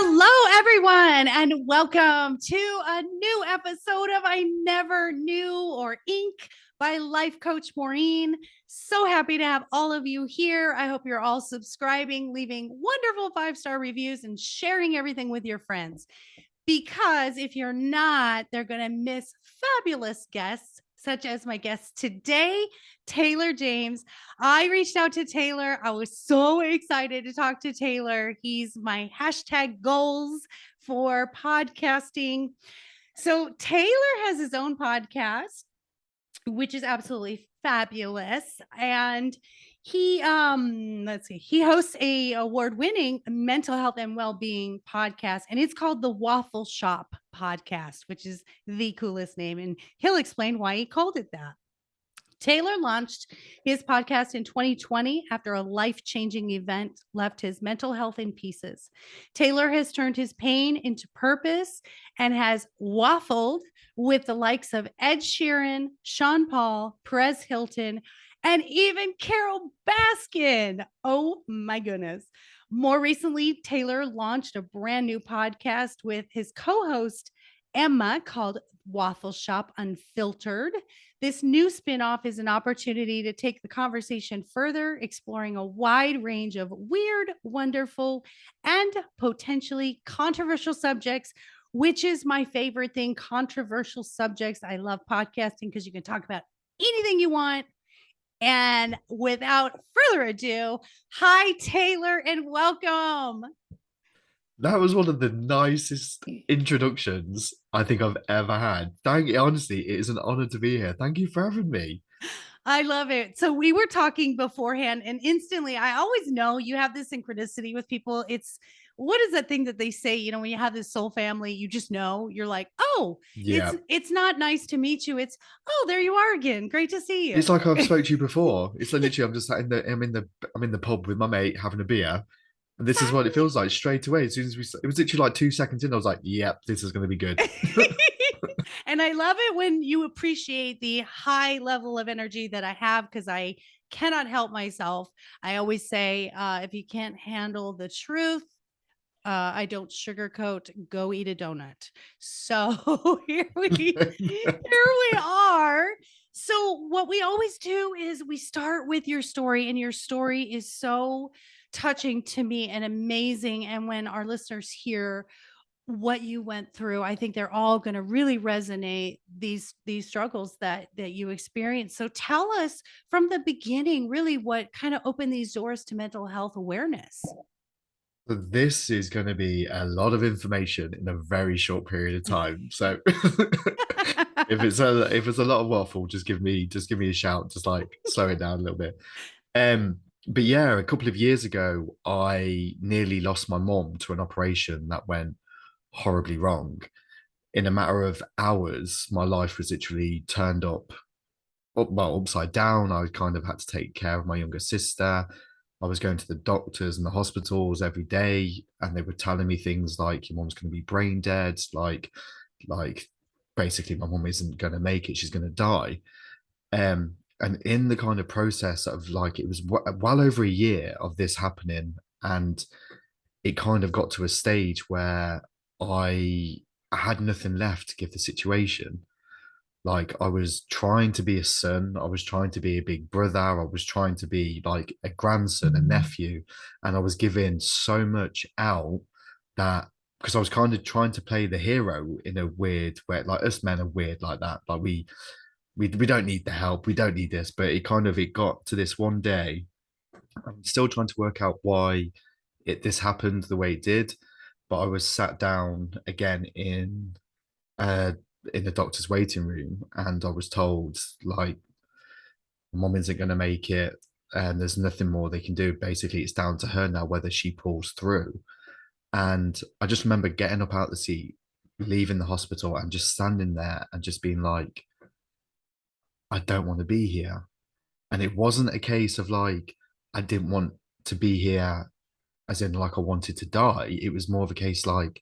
Hello, everyone, and welcome to a new episode of I Never Knew or Ink by Life Coach Maureen. So happy to have all of you here. I hope you're all subscribing, leaving wonderful 5-star reviews, and sharing everything with your friends. Because if you're not, they're going to miss fabulous guests, such as my guest today, Taylor James. I reached out to Taylor. I was so excited to talk to Taylor. He's my hashtag goals for podcasting. So Taylor has his own podcast, which is absolutely fabulous. And he he hosts a award-winning mental health and well-being podcast, and it's called the Waffle Shop Podcast, which is the coolest name, and he'll explain why he called it that. Taylor launched his podcast in 2020 after a life-changing event left his mental health in pieces. Taylor has turned his pain into purpose and has waffled with the likes of Ed Sheeran, Sean Paul, Perez Hilton, and even Carol Baskin. Oh my goodness. More recently, Taylor launched a brand new podcast with his co-host, Emma, called Waffle Shop Unfiltered. This new spinoff is an opportunity to take the conversation further, exploring a wide range of weird, wonderful, and potentially controversial subjects, which is my favorite thing, controversial subjects. I love podcasting because you can talk about anything you want. And without further ado, hi, Taylor, and welcome. That was one of the nicest introductions I think I've ever had. Honestly, it is an honor to be here. Thank you for having me. I love it. So we were talking beforehand, and instantly, I always know you have this synchronicity with people. It's what is that thing that they say? You know, when you have this soul family, you just know you're like, oh, Yeah. it's not nice to meet you. It's oh, there you are again. Great to see It's you. like I've spoke to you before. It's like literally I'm just sat in the pub with my mate having a beer. And this is what it feels like straight away. As soon as it was literally like 2 seconds in, I was like, yep, this is gonna be good. And I love it when you appreciate the high level of energy that I have, because I cannot help myself. I always say, if you can't handle the truth, I don't sugarcoat, go eat a donut. So here we are. So what we always do is we start with your story, and your story is so touching to me and amazing. And when our listeners hear what you went through, I think they're all going to really resonate these struggles that you experienced. So tell us from the beginning, really, what kind of opened these doors to mental health awareness. So this is going to be a lot of information in a very short period of time. So if it's a lot of waffle, just give me a shout, just like slow it down a little bit. Um, but yeah, a couple of years ago, I nearly lost my mom to an operation that went horribly wrong. In a matter of hours, my life was literally turned upside down. I kind of had to take care of my younger sister. I was going to the doctors and the hospitals every day, and they were telling me things like your mom's going to be brain dead, like basically my mom isn't going to make it, she's going to die. And in the kind of process of like it was well over a year of this happening, and it kind of got to a stage where I had nothing left to give the situation. Like I was trying to be a son, I was trying to be a big brother, I was trying to be like a grandson, a nephew, and I was giving so much out that because I was kind of trying to play the hero in a weird way, like us men are weird like that. Like we don't need the help, we don't need this, but it got to this one day. I'm still trying to work out why this happened the way it did, but I was sat down again uh in the doctor's waiting room, and I was told like mom isn't going to make it, and there's nothing more they can do. Basically, it's down to her now whether she pulls through. And I just remember getting up out the seat, leaving the hospital, and just standing there and just being like, I don't want to be here. And it wasn't a case of like I didn't want to be here as in like I wanted to die. It was more of a case like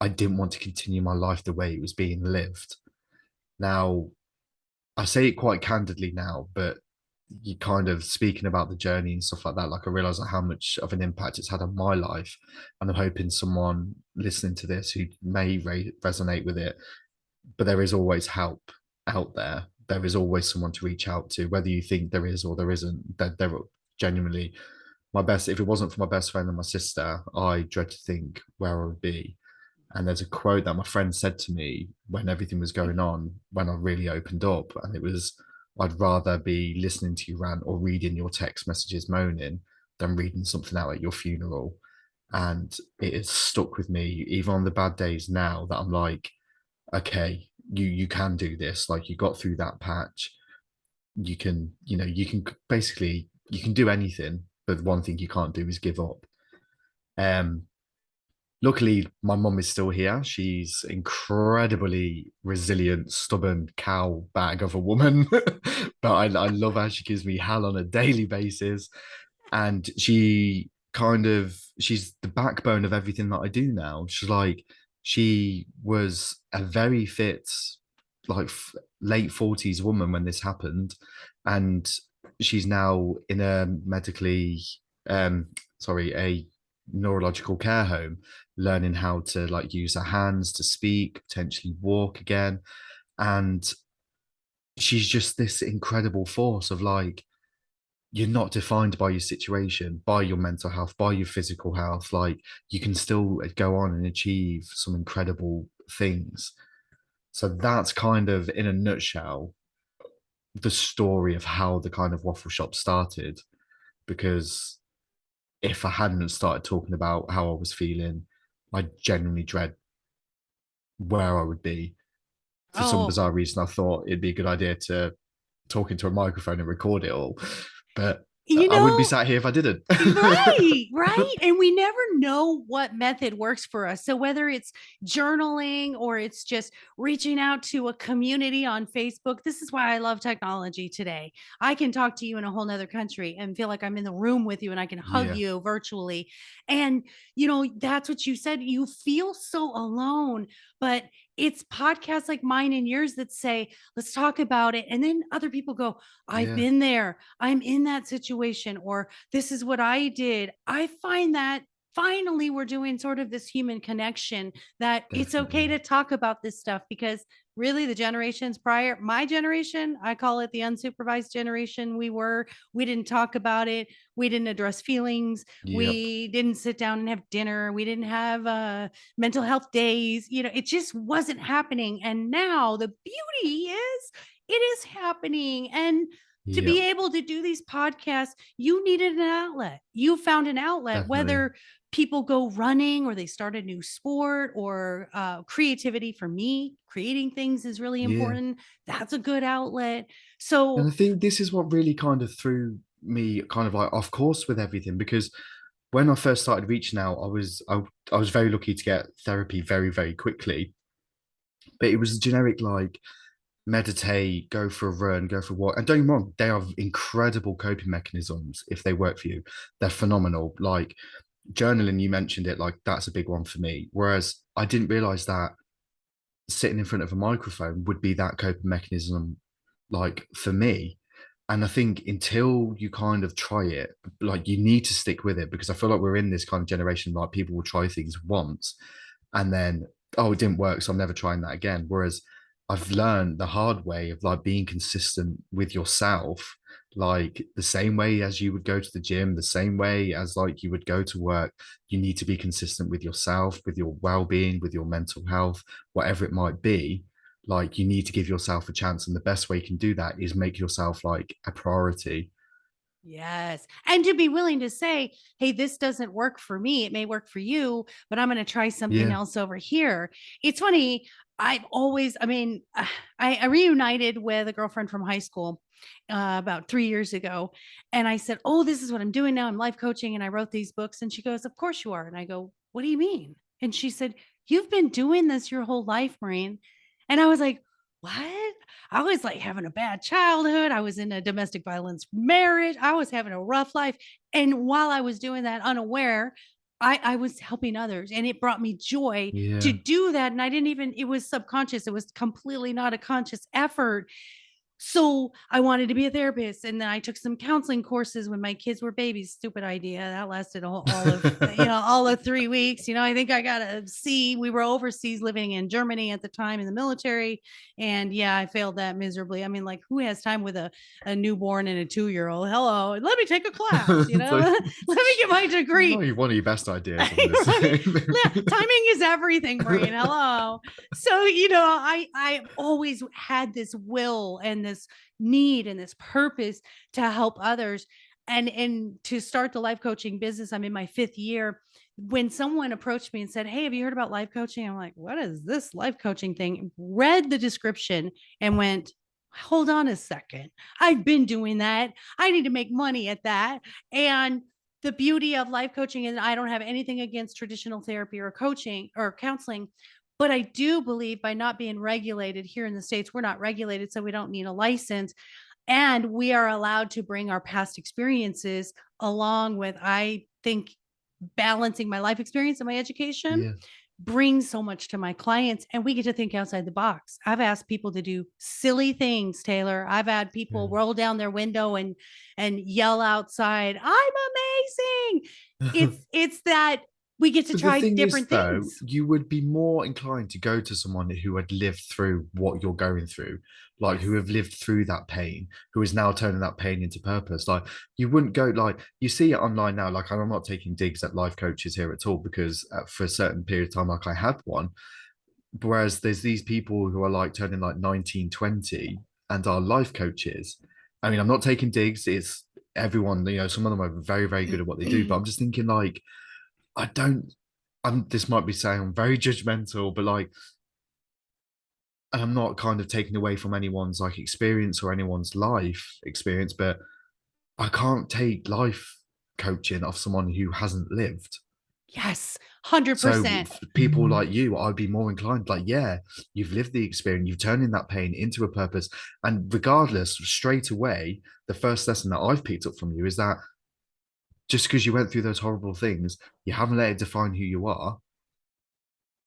I didn't want to continue my life the way it was being lived. Now, I say it quite candidly now, but you kind of speaking about the journey and stuff like that, like I realize how much of an impact it's had on my life. And I'm hoping someone listening to this who may resonate with it, but there is always help out there. There is always someone to reach out to, whether you think there is or there isn't. There are genuinely my best. If it wasn't for my best friend and my sister, I dread to think where I would be. And there's a quote that my friend said to me when everything was going on, when I really opened up, and it was, I'd rather be listening to you rant or reading your text messages moaning than reading something out at your funeral. And it has stuck with me, even on the bad days now, that I'm like, okay, you can do this. Like you got through that patch. You can, you can basically you can do anything, but one thing you can't do is give up. Um, Luckily, my mum is still here. She's incredibly resilient, stubborn cow bag of a woman. But I love her. She gives me hell on a daily basis. And she's the backbone of everything that I do now. She was a very fit, like late 40s woman when this happened. And she's now in a um, a neurological care home, learning how to like use her hands to speak, potentially walk again. And she's just this incredible force of like, you're not defined by your situation, by your mental health, by your physical health. Like you can still go on and achieve some incredible things. So that's kind of in a nutshell the story of how the kind of waffle shop started. Because if I hadn't started talking about how I was feeling, I genuinely dread where I would be. For some Oh, bizarre reason, I thought it'd be a good idea to talk into a microphone and record it all. But you I wouldn't be know, sat here if I didn't. right, right. And we never know what method works for us. So whether it's journaling or it's just reaching out to a community on Facebook, this is why I love technology today. I can talk to you in a whole nother country and feel like I'm in the room with you and I can hug Yeah, you virtually. And, that's what you said. You feel so alone, but it's podcasts like mine and yours that say, let's talk about it. And then other people go, I've yeah, been there. I'm in that situation, or this is what I did. I find that finally we're doing sort of this human connection, that it's okay definitely. to talk about this stuff, because really the generations prior, my generation, I call it the unsupervised generation. We didn't talk about it. We didn't address feelings. Yep. We didn't sit down and have dinner. We didn't have mental health days. It just wasn't happening. And now the beauty is it is happening. And to Yep. be able to do these podcasts, you needed an outlet. You found an outlet, Definitely. whether people go running or they start a new sport, or creativity. For me, creating things is really Yeah. important. That's a good outlet. And So, I think this is what really kind of threw me kind of like off course with everything, because when I first started reaching out, I was very lucky to get therapy very, very quickly. But it was a generic like meditate, go for a run, go for a walk. And don't get me wrong, they are incredible coping mechanisms if they work for you. They're phenomenal. Like journaling, you mentioned it, like that's a big one for me. Whereas I didn't realize that sitting in front of a microphone would be that coping mechanism, like for me. And I think until you kind of try it, like you need to stick with it, because I feel like we're in this kind of generation, like people will try things once and then, oh, it didn't work, so I'm never trying that again. Whereas I've learned the hard way of like being consistent with yourself, like the same way as you would go to the gym, the same way as like you would go to work. You need to be consistent with yourself, with your well-being, with your mental health, whatever it might be. Like you need to give yourself a chance, and the best way you can do that is make yourself like a priority. yes. And to be willing to say, hey, this doesn't work for me. It may work for you, but I'm going to try something Yeah. else over here. It's funny. I reunited with a girlfriend from high school about 3 years ago. And I said, oh, this is what I'm doing now. I'm life coaching and I wrote these books. And she goes, of course you are. And I go, what do you mean? And she said, you've been doing this your whole life, Maureen. And I was like, what? I was like having a bad childhood. I was in a domestic violence marriage. I was having a rough life. And while I was doing that unaware, I was helping others, and it brought me joy to Yeah. do that. And I didn't even, it was subconscious. It was completely not a conscious effort. So I wanted to be a therapist. And then I took some counseling courses when my kids were babies. Stupid idea. That lasted all of, all of 3 weeks. I think I got a C. We were overseas living in Germany at the time in the military. And yeah, I failed that miserably. I mean, like, who has time with a newborn and a 2-year-old? Hello, let me take a class, So, let me get my degree. not one of your best ideas, I'm gonna Right? say. Yeah, timing is everything, Maureen. Hello. So, I always had this will and this need and this purpose to help others. And to start the life coaching business, I'm in my 5th year. When someone approached me and said, "Hey, have you heard about life coaching?" I'm like, "What is this life coaching thing?" Read the description and went, "Hold on a second. I've been doing that. I need to make money at that." And the beauty of life coaching, and I don't have anything against traditional therapy or coaching or counseling, but I do believe by not being regulated here in the States, we're not regulated, so we don't need a license. And we are allowed to bring our past experiences along with, I think, balancing my life experience and my education Yeah. brings so much to my clients, and we get to think outside the box. I've asked people to do silly things, Taylor. I've had people roll down their window and yell outside, "I'm amazing." Yeah. It's that we get to But the try thing is, different though, things. you would be more inclined to go to someone who had lived through what you're going through, like who Yes. have lived through that pain, who is now turning that pain into purpose. Like you wouldn't go like you see it online now. Like I'm not taking digs at life coaches here at all because for a certain period of time, like I had one. Whereas there's these people who are like turning like 19, 20 and are life coaches. I mean, I'm not taking digs. It's everyone, some of them are very, very good at what they do, but I'm just thinking like I don't. This might be saying I'm very judgmental, but like, and I'm not kind of taking away from anyone's like experience or anyone's life experience, but I can't take life coaching off someone who hasn't lived. Yes, So 100%. for people like you, I'd be more inclined, like, yeah, you've lived the experience, you've turned in that pain into a purpose. And regardless, straight away, the first lesson that I've picked up from you is that just because you went through those horrible things, you haven't let it define who you are.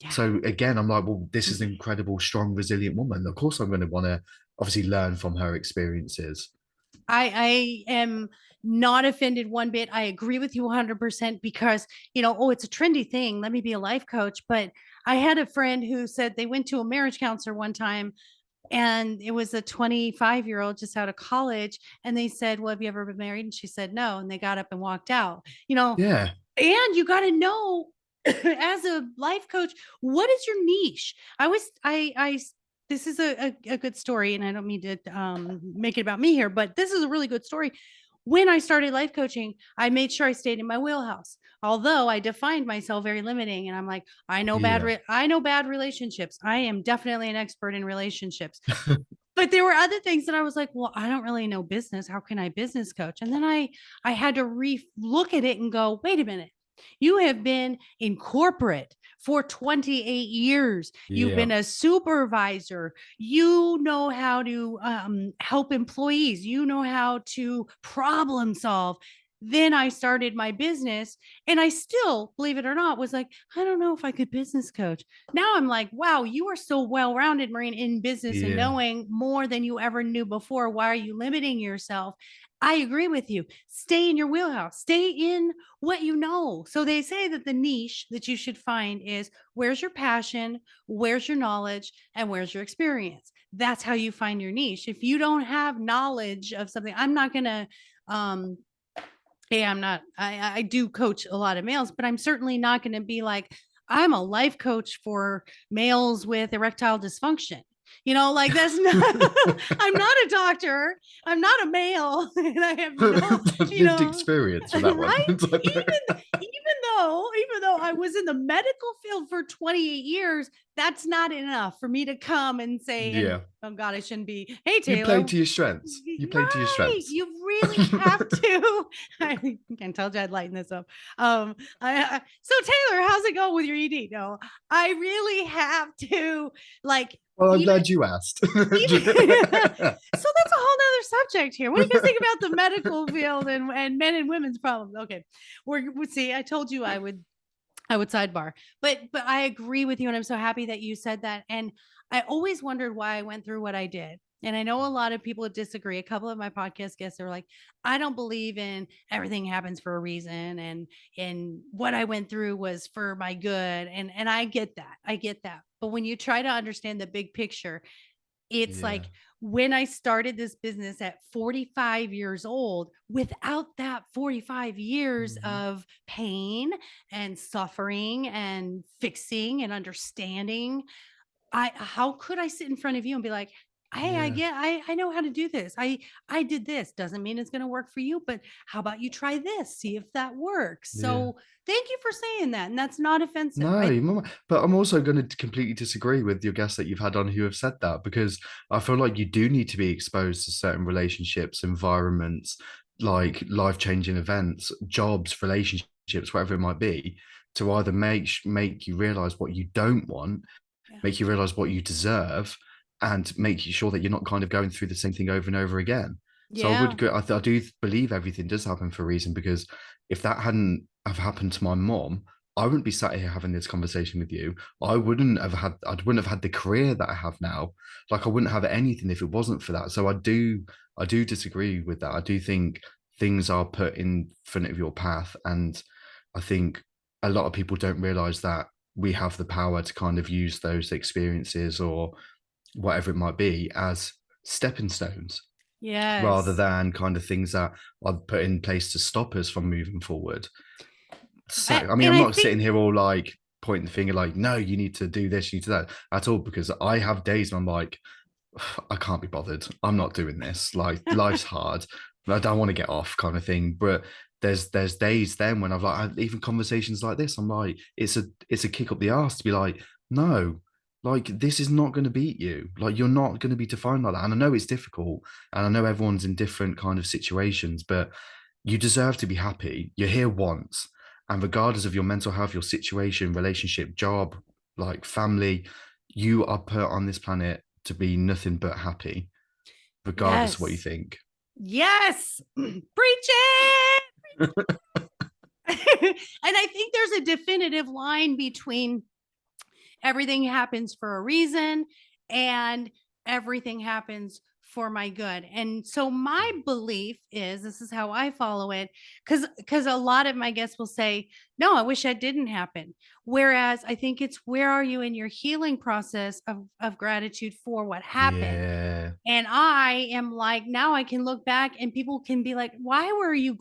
Yeah. So again, I'm like, well, this is an incredible, strong, resilient woman. Of course, I'm going to want to obviously learn from her experiences. I am not offended one bit. I agree with you 100% because, oh, it's a trendy thing. Let me be a life coach. But I had a friend who said they went to a marriage counselor one time, and it was a 25-year-old just out of college. And they said, "Well, have you ever been married?" And she said, "No." And they got up and walked out, Yeah, and you got to know as a life coach, what is your niche? This is a good story, and I don't mean to make it about me here, but this is a really good story. When I started life coaching, I made sure I stayed in my wheelhouse. Although I defined myself very limiting, and I'm like, yeah, I know bad relationships. I am definitely an expert in relationships. But there were other things that I was like, well, I don't really know business. How can I business coach? And then I had to look at it and go, wait a minute. You have been in corporate for 28 years. You've yeah. been a supervisor. You know how to help employees. You know how to problem solve. Then I started my business, and I still, believe it or not, was like, I don't know if I could business coach. Now I'm like, wow, you are so well rounded, Maureen, in business and Yeah, knowing more than you ever knew before. Why are you limiting yourself? I agree with you. Stay in your wheelhouse, stay in what you know. So they say that the niche that you should find is where's your passion, where's your knowledge, and where's your experience. That's how you find your niche. If you don't have knowledge of something, I'm not going to, um, hey, I'm not, I do coach a lot of males, but I'm certainly not going to be like, I'm a life coach for males with erectile dysfunction. Like that's not, I'm not a doctor. I'm not a male. And I have no, that's you lived know, experience for that one. right? It's like, Even though I was in the medical field for 28 years, that's not enough for me to come and say, and yeah, oh God, I shouldn't be, hey, you play Taylor, to your strengths. You play to your right. strengths. You really have to. I told you I'd lighten this up. So Taylor, how's it going with your ED? No, I really have to, like, Well, I'm even glad you asked. even so that's a whole nother subject here. What do you guys think about the medical field and men and women's problems? Okay. We see, I told you I would sidebar, but I agree with you, and I'm so happy that you said that. And I always wondered why I went through what I did. And I know a lot of people disagree. A couple of my podcast guests are like, I don't believe in everything happens for a reason, and what I went through was for my good. And I get that. I get that. But when you try to understand the big picture, it's Yeah. like when I started this business at 45 years old, without that 45 years Mhm. of pain and suffering and fixing and understanding, how could I sit in front of you and be like, "Hey, Yeah. I know how to do this. I did this. Doesn't mean it's going to work for you, but how about you try this? See if that works." Yeah. So, thank you for saying that, and that's not offensive. No, but I'm also going to completely disagree with your guests that you've had on who have said that, because I feel like you do need to be exposed to certain relationships, environments, like life-changing events, jobs, relationships, whatever it might be, to either make you realize what you don't want, Yeah. make you realize what you deserve, and make you sure that you're not kind of going through the same thing over and over again. So I Yeah. would go, I do believe everything does happen for a reason, because if that hadn't have happened to my mom, I wouldn't be sat here having this conversation with you. I wouldn't have had the career that I have now. Like I wouldn't have anything if it wasn't for that. So I do disagree with that. I do think things are put in front of your path. And I think a lot of people don't realize that we have the power to kind of use those experiences or whatever it might be as stepping stones rather Yes. than kind of things that are put in place to stop us from moving forward. So, I mean, And I'm I not think sitting here all like pointing the finger, like, no, you need to do this, you need to that at all, because I have days when I'm like, I can't be bothered. I'm not doing this. Like, life's hard. I don't want to get off, kind of thing. But there's days then when I've like even conversations like this, I'm like, it's a kick up the arse to be like, no, like this is not going to beat you. Like you're not going to be defined like that. And I know it's difficult, and I know everyone's in different kind of situations, but you deserve to be happy. You're here once, and regardless of your mental health, your situation, relationship, job, like family, you are put on this planet to be nothing but happy, regardless of what you yes. think. Yes. Preach it. And I think there's a definitive line between everything happens for a reason and everything happens for my good. And so my belief is, this is how I follow it, because a lot of my guests will say, no, I wish that didn't happen. Whereas I think it's, where are you in your healing process of gratitude for what happened? Yeah, And I am like, now I can look back and people can be like, why were you,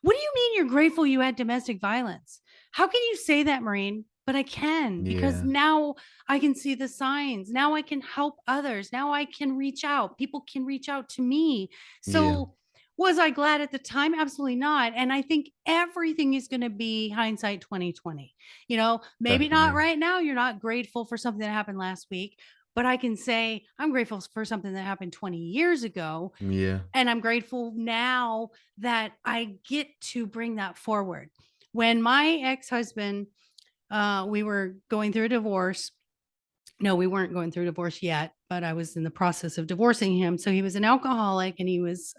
what do you mean you're grateful you had domestic violence? How can you say that, Maureen? But I can, because yeah, now I can see the signs. Now I can help others. Now I can reach out. People can reach out to me. yeah, So, was I glad at the time? Absolutely not. And I think everything is going to be hindsight 2020. Maybe not definitely. right now. You're not grateful for something that happened last week, but I can say I'm grateful for something that happened 20 years ago. Yeah, And I'm grateful now that I get to bring that forward. When my ex husband, we were going through a divorce. No, we weren't going through divorce yet, but I was in the process of divorcing him. So he was an alcoholic, and he was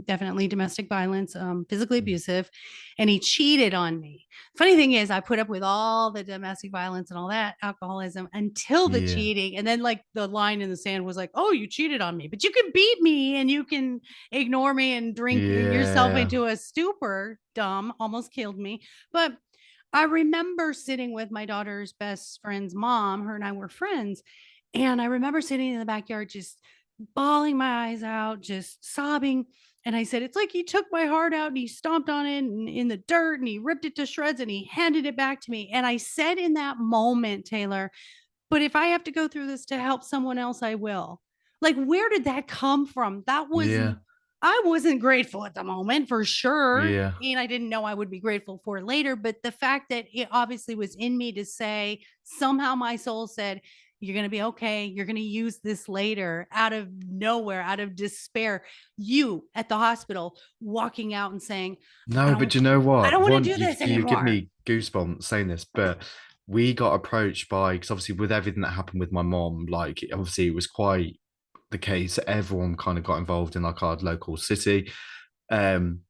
definitely domestic violence, physically abusive, and he cheated on me. Funny thing is, I put up with all the domestic violence and all that alcoholism until the yeah, cheating. And then, like, the line in the sand was like, oh, you cheated on me, but you can beat me and you can ignore me and drink yourself yeah. into a stupor. Dumb, almost killed me. But I remember sitting with my daughter's best friend's mom. Her and I were friends. And I remember sitting in the backyard, just bawling my eyes out, just sobbing. And I said, it's like he took my heart out and he stomped on it in the dirt and he ripped it to shreds and he handed it back to me. And I said in that moment, Taylor, but if I have to go through this to help someone else, I will. Like, where did that come from? Yeah, I wasn't grateful at the moment, for sure. yeah. And I didn't know I would be grateful for it later. But the fact that it obviously was in me to say, somehow my soul said, you're going to be okay. You're going to use this later, out of nowhere, out of despair. You at the hospital walking out and saying, I No, but don't, you know I what? don't want to One, do this you give anymore. me goosebumps saying this, but we got approached by, because obviously with everything that happened with my mom, like obviously it was quite the case. Everyone kind of got involved in like our local city. Um,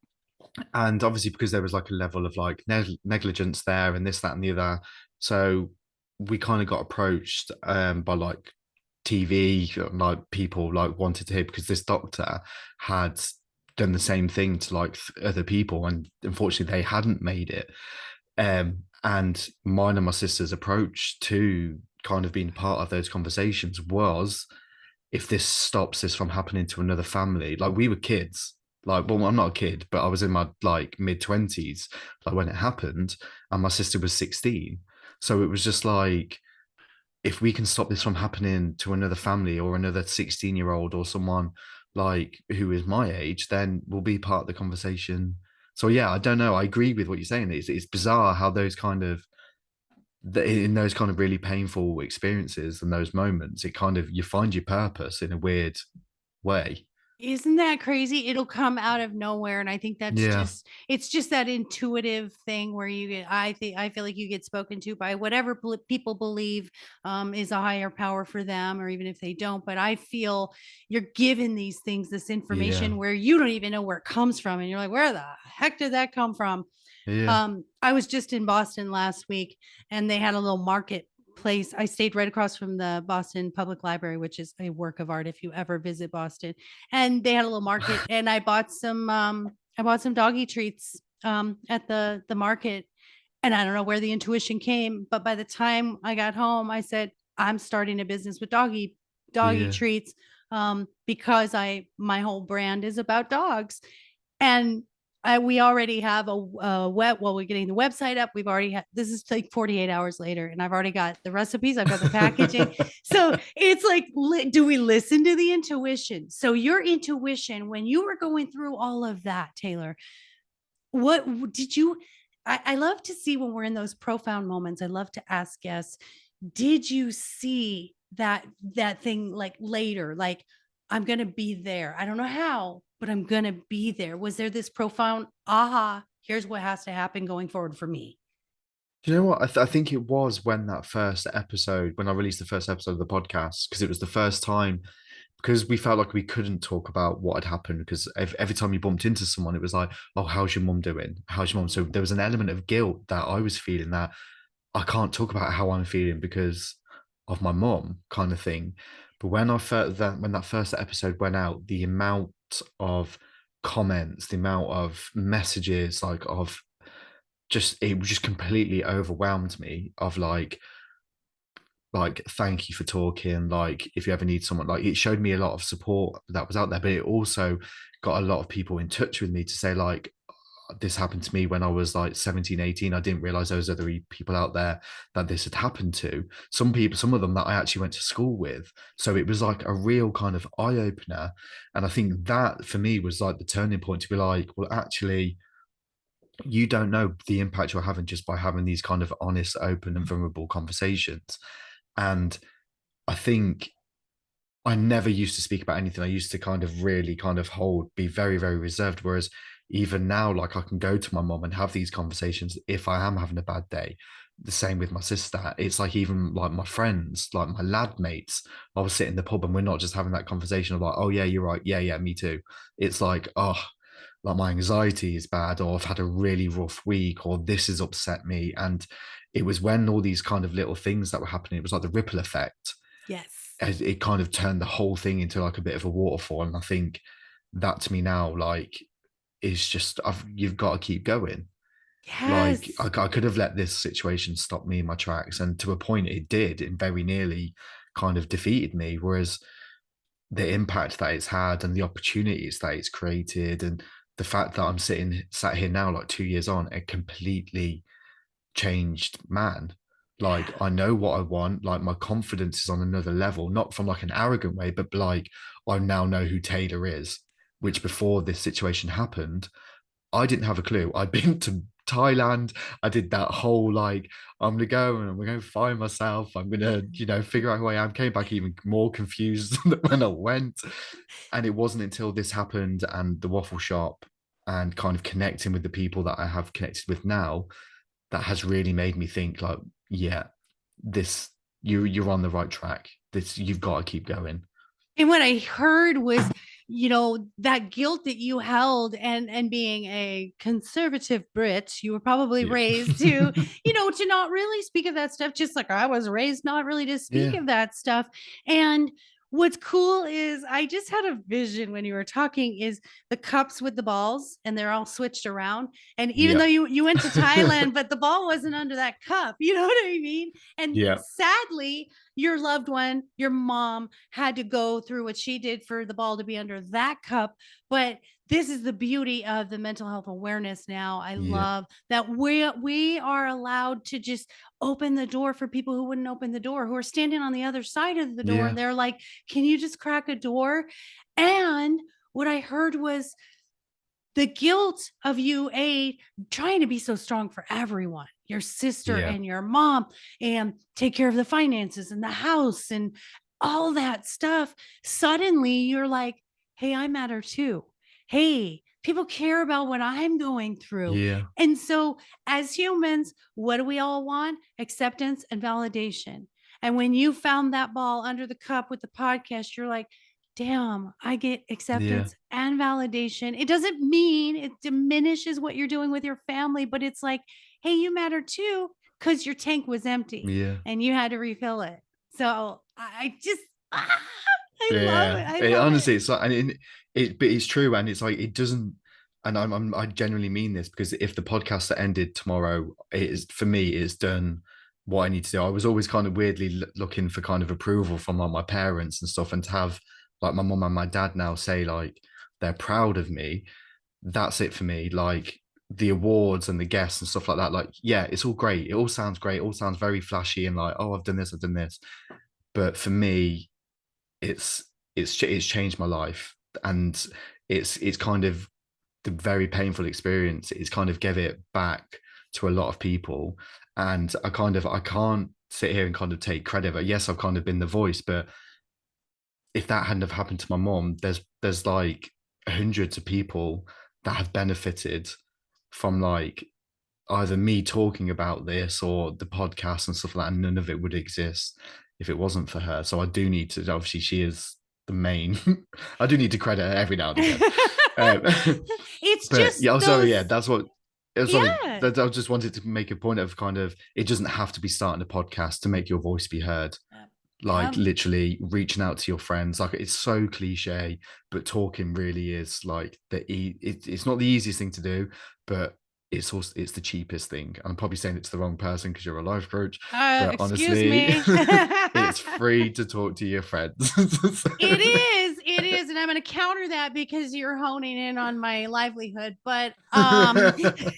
and obviously because there was like a level of like negligence there and this, that, and the other. So we kind of got approached by like TV, like people like wanted to hear, because this doctor had done the same thing to like other people, and unfortunately they hadn't made it. And mine and my sister's approach to kind of being part of those conversations was, if this stops this from happening to another family, like we were kids, like, well, I'm not a kid, but I was in my like mid 20s, like when it happened, and my sister was 16. So it was just like, if we can stop this from happening to another family or another 16-year-old or someone like who is my age, then we'll be part of the conversation. So yeah, I don't know. I agree with what you're saying. It's bizarre how those kind of, in those kind of really painful experiences and those moments, it kind of, you find your purpose in a weird way. Isn't that crazy? It'll come out of nowhere. And I think that's Yeah. just, it's just that intuitive thing where you get, I feel like you get spoken to by whatever people believe is a higher power for them, or even if they don't. But I feel you're given these things, this Yeah. information where you don't even know where it comes from. And you're like, where the heck did that come from? Yeah. I was just in Boston last week and they had a little market place. I stayed right across from the Boston Public Library, which is a work of art if you ever visit Boston. And they had a little market and I bought some doggy treats at the market. And I don't know where the intuition came, but by the time I got home, I said, I'm starting a business with doggy Yeah. treats because my whole brand is about dogs. And we already have we're getting the website up. We've already had, this is like 48 hours later, and I've already got the recipes. I've got the packaging. So it's like, do we listen to the intuition? So your intuition, when you were going through all of that, Taylor, what did you, I love to see when we're in those profound moments. I love to ask guests, did you see that thing like later, like, I'm going to be there, I don't know how, but I'm going to be there? Was there this profound aha, here's what has to happen going forward for me? Do you know what? I think it was when that first episode, when I released the first episode of the podcast, because it was the first time, because we felt like we couldn't talk about what had happened, because every time you bumped into someone, it was like, oh, how's your mum doing? How's your mum? So there was an element of guilt that I was feeling, that I can't talk about how I'm feeling because of my mum, kind of thing. But when I felt that, when that first episode went out, the amount of comments, the amount of messages, like of just, it just completely overwhelmed me, of like thank you for talking, like if you ever need someone, like it showed me a lot of support that was out there, but it also got a lot of people in touch with me to say like, this happened to me when I was like 17, 18. I didn't realize there was other people out there that this had happened to. Some people, some of them that I actually went to school with. So it was like a real kind of eye opener. And I think that for me was like the turning point, to be like, well, actually, you don't know the impact you're having just by having these kind of honest, open, and vulnerable conversations. And I think I never used to speak about anything. I used to kind of really kind of be very, very reserved. Whereas even now, like I can go to my mom and have these conversations if I am having a bad day. The same with my sister. It's like, even like my friends, like my lad mates, I will sit in the pub and we're not just having that conversation of like, oh yeah, you're right. Yeah, yeah, me too. It's like, oh, like my anxiety is bad, or I've had a really rough week, or this has upset me. And it was when all these kind of little things that were happening, it was like the ripple effect. Yes. It kind of turned the whole thing into like a bit of a waterfall. And I think that to me now, like, is just, you've got to keep going. Like Yes. I could have let this situation stop me in my tracks, and to a point it did. It very nearly kind of defeated me. Whereas the impact that it's had and the opportunities that it's created, and the fact that I'm sat here now, like 2 years on, a completely changed man. Like Yeah. I know what I want. Like my confidence is on another level, not from like an arrogant way, but like I now know who Taylor is, which before this situation happened, I didn't have a clue. I'd been to Thailand. I did that whole like, I'm gonna go and I'm gonna find myself. I'm gonna, figure out who I am. Came back even more confused than when I went. And it wasn't until this happened, and the waffle shop, and kind of connecting with the people that I have connected with now, that has really made me think like, yeah, this, you're on the right track. This, you've got to keep going. And what I heard was that guilt that you held, and being a conservative Brit, you were probably Yeah. raised to not really speak of that stuff, just like I was raised not really to speak Yeah. of that stuff. And what's cool is I just had a vision when you were talking, is the cups with the balls and they're all switched around. And even Yeah. though you went to Thailand, but the ball wasn't under that cup, you know what I mean? And Yeah. sadly, your loved one, your mom, had to go through what she did for the ball to be under that cup. But this is the beauty of the mental health awareness now. I Yeah. love that we are allowed to just open the door for people who wouldn't open the door, who are standing on the other side of the door, and Yeah. they're like, can you just crack a door? And what I heard was the guilt of trying to be so strong for everyone, your sister Yeah. and your mom, and take care of the finances and the house and all that stuff. Suddenly you're like, hey, I matter too. Hey, people care about what I'm going through. Yeah. And so, as humans, what do we all want? Acceptance and validation. And when you found that ball under the cup with the podcast, you're like, damn, I get Yeah. acceptance and validation. It doesn't mean it diminishes what you're doing with your family, but it's like, hey, you matter too, because your tank was empty Yeah. and you had to refill it. So I just, I love it. Yeah. I It, love it. honestly, it's like, and but it's true, and it's like it doesn't. And I genuinely mean this, because if the podcast that ended tomorrow, it is for me, it's done what I need to do. I was always kind of weirdly looking for kind of approval from like my parents and stuff, and to have like my mom and my dad now say like they're proud of me. That's it for me. Like the awards and the guests and stuff like that. Like, yeah, it's all great. It all sounds great. It all sounds very flashy and like, oh, I've done this, I've done this. But for me, it's it's changed my life, and it's kind of the very painful experience. It's kind of give it back to a lot of people, and I can't sit here and kind of take credit. But yes, I've kind of been the voice, but if that hadn't have happened to my mom, there's like hundreds of people that have benefited from like either me talking about this or the podcast and stuff like that, and none of it would exist if it wasn't for her. So I do need to, obviously she is the main. I do need to credit her every now and again. Um, It's but just yeah, oh, sorry, yeah, those, that's what it was like. yeah. That I just wanted to make a point of kind of it doesn't have to be starting a podcast to make your voice be heard. Like Yeah. literally reaching out to your friends, like it's so cliche, but talking really is like it's not the easiest thing to do, but it's also it's the cheapest thing. I'm probably saying it to the wrong person because you're a life coach, but Excuse honestly, me. it's free to talk to your friends. It is, and I'm going to counter that because you're honing in on my livelihood. But I'm going to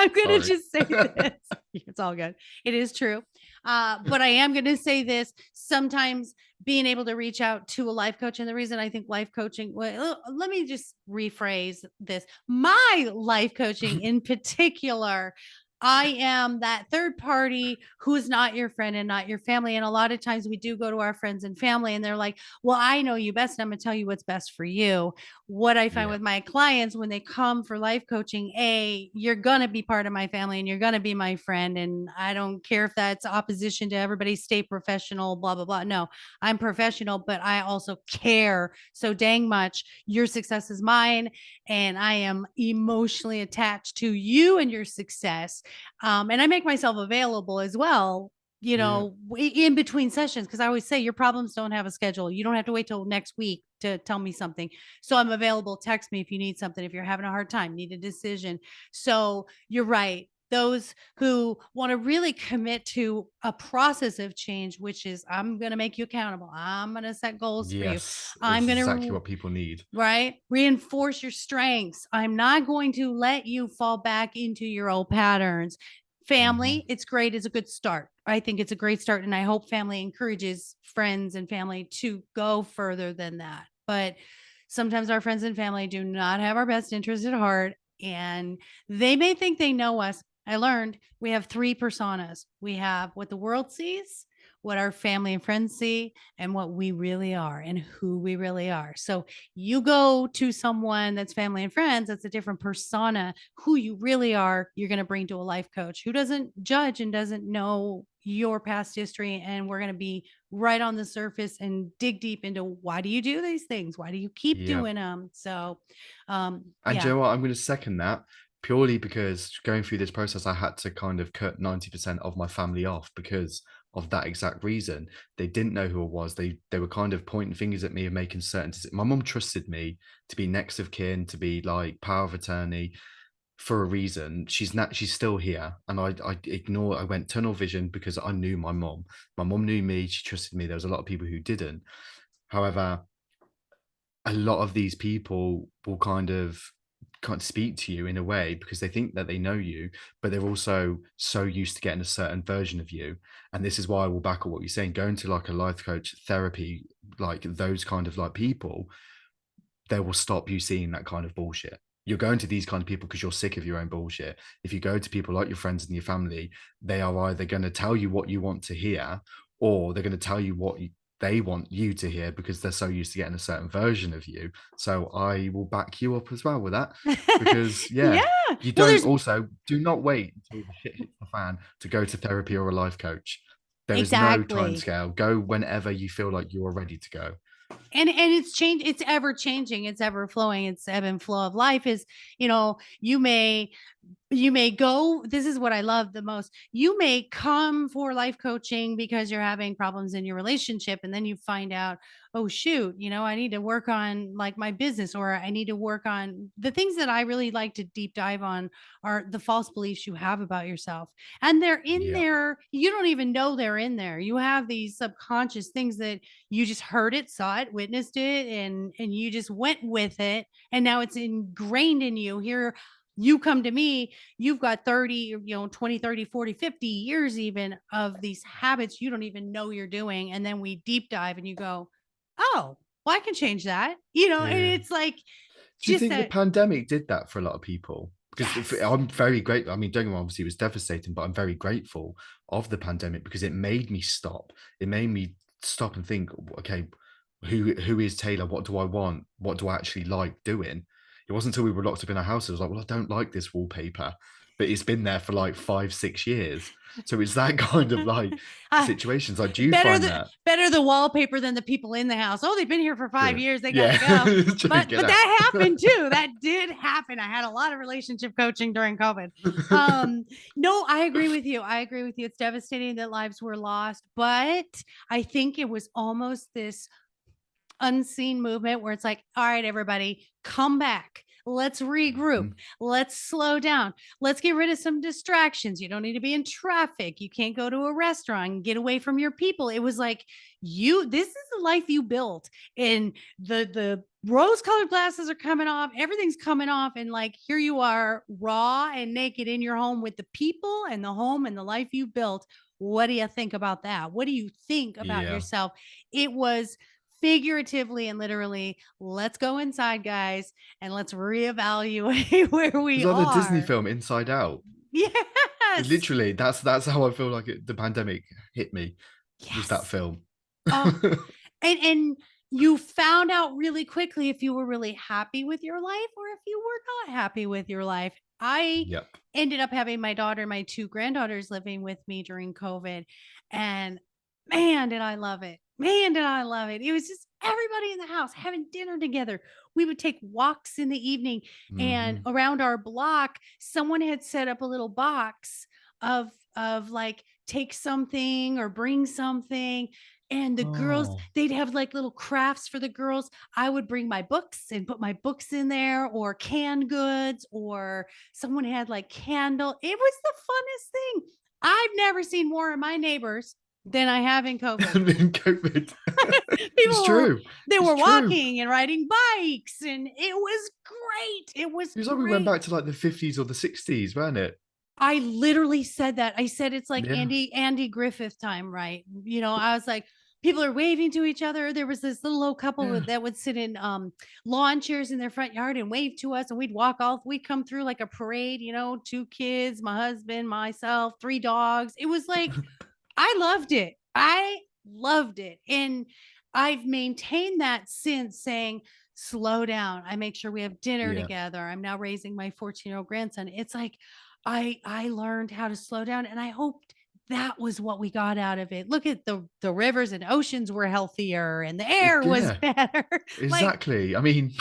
Sorry. just say this. It's all good. It is true. But I am going to say this. Sometimes being able to reach out to a life coach, and the reason I think life coaching, well, let me just rephrase this. My life coaching in particular, I am that third party who's not your friend and not your family. And a lot of times we do go to our friends and family and they're like, well, I know you best. And I'm going to tell you what's best for you. What I find Yeah. with my clients when they come for life coaching, you're going to be part of my family and you're going to be my friend. And I don't care if that's opposition to everybody, stay professional, blah, blah, blah. No, I'm professional, but I also care so dang much. Your success is mine. And I am emotionally attached to you and your success. And I make myself available as well, Yeah. in between sessions, because I always say your problems don't have a schedule. You don't have to wait till next week to tell me something. So I'm available. Text me if you need something, if you're having a hard time, need a decision. So you're right. Those who want to really commit to a process of change, which is I'm going to make you accountable. I'm going to set goals for you. Yes, I'm it's going exactly to what people need. right? Reinforce your strengths. I'm not going to let you fall back into your old patterns. Mhm. Family, it's great. It's a good start. I think it's a great start. And I hope family encourages friends and family to go further than that. But sometimes our friends and family do not have our best interest at heart. And they may think they know us. I learned we have three personas. We have what the world sees, what our family and friends see, and what we really are and who we really are. So you go to someone that's family and friends, that's a different persona. Who you really are, you're going to bring to a life coach who doesn't judge and doesn't know your past history. And we're going to be right on the surface and dig deep into why do you do these things? Why do you keep Yeah. doing them? So, And do you yeah. know what? I'm going to second that purely because going through this process, I had to kind of cut 90% of my family off because of that exact reason. They didn't know who I was. They were kind of pointing fingers at me and making certain decisions. My mum trusted me to be next of kin, to be like power of attorney for a reason. She's still here. And I went tunnel vision because I knew my mum. My mum knew me, she trusted me. There was a lot of people who didn't. However, a lot of these people will kind of can't speak to you in a way because they think that they know you, but they're also so used to getting a certain version of you. And this is why I will back up what you're saying. Going to like a life coach, therapy, like those kind of like people, they will stop you seeing that kind of bullshit. You're going to these kind of people because you're sick of your own bullshit. If you go to people like your friends and your family, they are either going to tell you what you want to hear, or they're going to tell you what they want you to hear because they're so used to getting a certain version of you. So I will back you up as well with that because, Yeah. yeah, you Well, don't there's also do not wait until the shit hits the fan to go to therapy or a life coach. There is no time exactly. scale. Go whenever you feel like you are ready to go. And it's changed, it's ever changing, it's ever flowing, it's ebb and flow of life. Is, you may go, this is what I love the most. You may come for life coaching because you're having problems in your relationship, and then you find out, oh shoot, I need to work on like my business, or I need to work on the things that I really like to deep dive on are the false beliefs you have about yourself. And they're in Yeah. there. You don't even know they're in there. You have these subconscious things that you just heard it, saw it, witnessed it, and you just went with it. And now it's ingrained in you. Here you come to me, you've got 30, 20, 30, 40, 50 years even of these habits you don't even know you're doing. And then we deep dive and you go, oh, well, I can change that, and Yeah. it's like Do you just think the that. pandemic did that for a lot of people? Because Yes. I'm very grateful. I mean, don't get me wrong, obviously it was devastating, but I'm very grateful of the pandemic because it made me stop. It made me stop and think, okay, who is Taylor? What do I want? What do I actually like doing? It wasn't until we were locked up in our house, I was like, well, I don't like this wallpaper, but it's been there for like 5, 6 years. So it's that kind of like uh, situations. I do better find the that better the wallpaper than the people in the house. Oh, they've been here for 5 years, they got to yeah, go. true, but get but out. that happened too. That did happen. I had a lot of relationship coaching during COVID. No, I agree with you. I agree with you. It's devastating that lives were lost, but I think it was almost this unseen movement where it's like, all right, everybody, come back. Let's regroup. Mhm. Let's slow down. Let's get rid of some distractions. You don't need to be in traffic. You can't go to a restaurant and get away from your people. It was like, this is the life you built. And the rose colored glasses are coming off. Everything's coming off. And like, here you are, raw and naked in your home with the people and the home and the life you built. What do you think about that? What do you think about Yeah. yourself? It was figuratively and literally, let's go inside, guys, and let's reevaluate where we It's like the Disney are. film Inside Out. Yes. Literally, that's how I feel like the pandemic hit me, was that Yes. film. Oh, and you found out really quickly if you were really happy with your life or if you were not happy with your life. I Yep. ended up having my daughter, my two granddaughters living with me during COVID. And man, did I love it. Man, did I love it. It was just everybody in the house having dinner together. We would take walks in the evening, and Mhm. around our block, someone had set up a little box of like take something or bring something. And the girls, Oh. they'd have like little crafts for the girls. I would bring my books and put my books in there, or canned goods, or someone had like candle. It was the funnest thing. I've never seen more of my neighbors than I have in COVID. And then COVID. It's People were, true. they It's were true. walking and riding bikes, and it was great. It was It was like we went great. back to, like, the 50s or the 60s, weren't it? I literally said that. I said it's like Yeah. Andy Griffith time, right? I was like, people are waving to each other. There was this little old couple Yeah. that would sit in lawn chairs in their front yard and wave to us, and we'd come through like a parade, two kids, my husband, myself, three dogs. It was like I loved it. I loved it. And I've maintained that since, saying, slow down. I make sure we have dinner Yeah. together. I'm now raising my 14-year-old grandson. It's like I learned how to slow down, and I hoped that was what we got out of it. Look at the rivers and oceans were healthier and the air was Yeah, better. Like, exactly. I mean,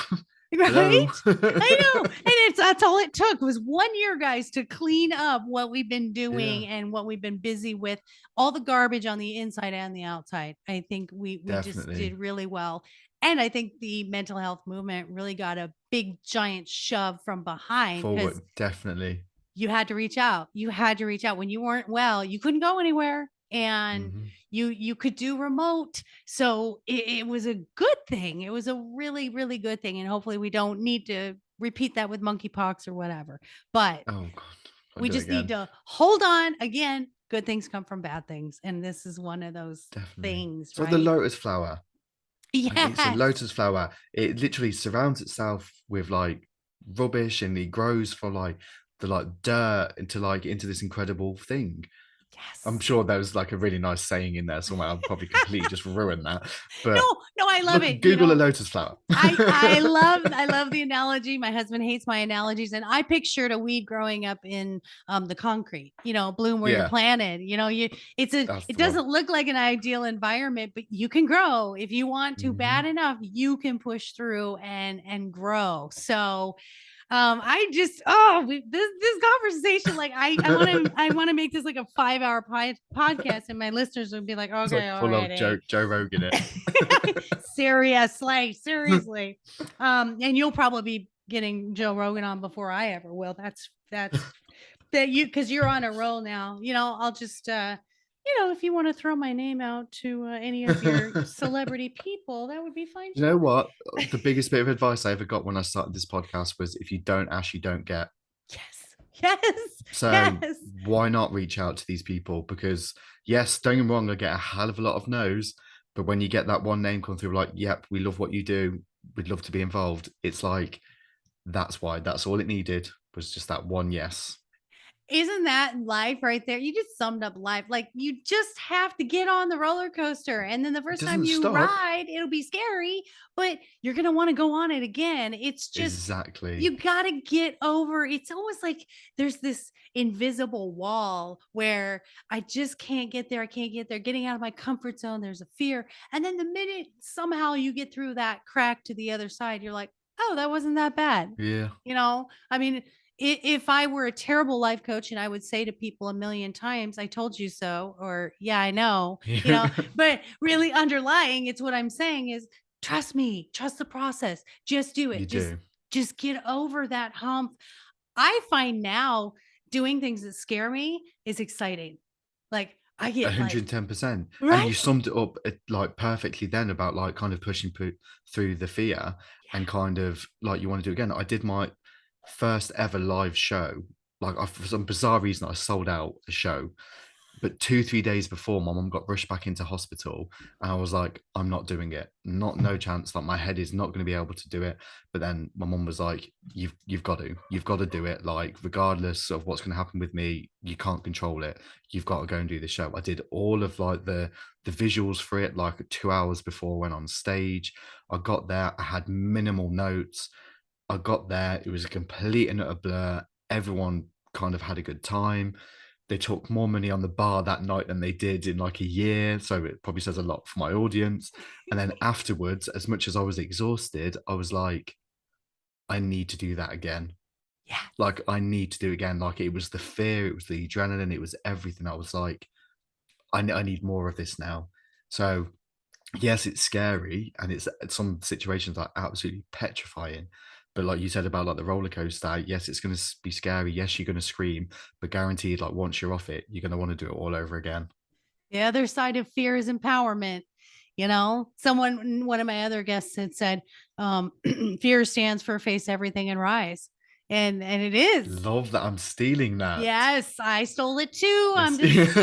right? hello. I know. And that's all it took was 1 year, guys, to clean up what we've been Yeah, doing and what we've been busy with, all the garbage on the inside and the outside. I think we just did definitely. really well. And I think the mental health movement really got a big giant shove from behind, because Forward, definitely. you had to reach out. You had to reach out when you weren't well. You couldn't go anywhere, and Hmm. you could do remote. So it was a good thing. It was a really, really good thing. And hopefully we don't need to repeat that with monkeypox or whatever. But Oh God, I'll we do it just need again. to hold on. Again, good things come from bad things. And this is one of those Definitely. things, It's like the right? lotus flower. Like it's a Yes. lotus flower. It literally surrounds itself with like rubbish and it grows for like the like dirt into this incredible thing. I'm Yes. sure there was like a really nice saying in there somewhere. I'll probably completely just ruin that. No, But no, I love look, it. Google a lotus flower. I love the analogy. My husband hates my analogies, and I pictured a weed growing up in the concrete. Bloom where you're Yeah, planted. that's it the one. doesn't look like an ideal environment, but you can grow if you want to Hmm. bad enough. You can push through and grow. So I just this conversation, like I want to make this like a 5 hour podcast, and my listeners would be like, It's like okay, full of already. Joe Rogan it. Seriously. And you'll probably be getting Joe Rogan on before I ever will. That's that you because you're on a roll now. I'll just if you want to throw my name out to any of your celebrity people, that would be fine You know too. what? The biggest bit of advice I ever got when I started this podcast was if you don't ask, you don't get. Yes. Yes. So Yes. why not reach out to these people? Because yes, don't get me wrong, I get a hell of a lot of no's, but when you get that one name come through, like, yep, we love what you do, we'd love to be involved. It's like that's why. That's all it needed was just that one yes. Isn't that life right there? You just summed up life. Like, you just have to get on the roller coaster. And then the It first time doesn't you stop. ride, it'll be scary, but you're going to want to go on it again. It's just, Exactly. you got to get over. It's almost like there's this invisible wall where I just can't get there. I can't get there. Getting out of my comfort zone, there's a fear. And then the minute somehow you get through that crack to the other side, you're like, oh, that wasn't that bad. Yeah. I mean, if I were a terrible life coach and I would say to people a million times, I told you so, or yeah, I know, Yeah. but really underlying, it's what I'm saying is, trust me, trust the process, just do You it. Just, do. just get over that hump. I find now doing things that scare me is exciting. Like, I get like, 110%. And right? you summed it up like perfectly then about like kind of through the fear and Yeah. kind of like you want to do it again. I did my first ever live show. Like for some bizarre reason, I sold out the show. But 2, 3 days before, my mum got rushed back into hospital, and I was like, "I'm not doing it. No chance. Like my head is not going to be able to do it." But then my mum was like, you've got to do it. Like regardless of what's going to happen with me, you can't control it. You've got to go and do the show. I did all of like the visuals for it like 2 hours before I went on stage. I got there. I had minimal notes. I got there. It was a complete and utter blur. Everyone kind of had a good time. They took more money on the bar that night than they did in like a year. So it probably says a lot for my audience. And then afterwards, as much as I was exhausted, I was like, I need to do that again. Yeah. Like, I need to do it again. Like, it was the fear, it was the adrenaline, it was everything. I was like, I need more of this now. So, yes, it's scary and it's some situations are absolutely petrifying. But like you said about like the roller coaster, yes, it's going to be scary. Yes, you're going to scream, but guaranteed, like once you're off it, you're going to want to do it all over again. The other side of fear is empowerment. One of my other guests had said, fear stands for face everything and rise. And it is. Love that. I'm stealing that. Yes, I stole it too. Yes. I'm Just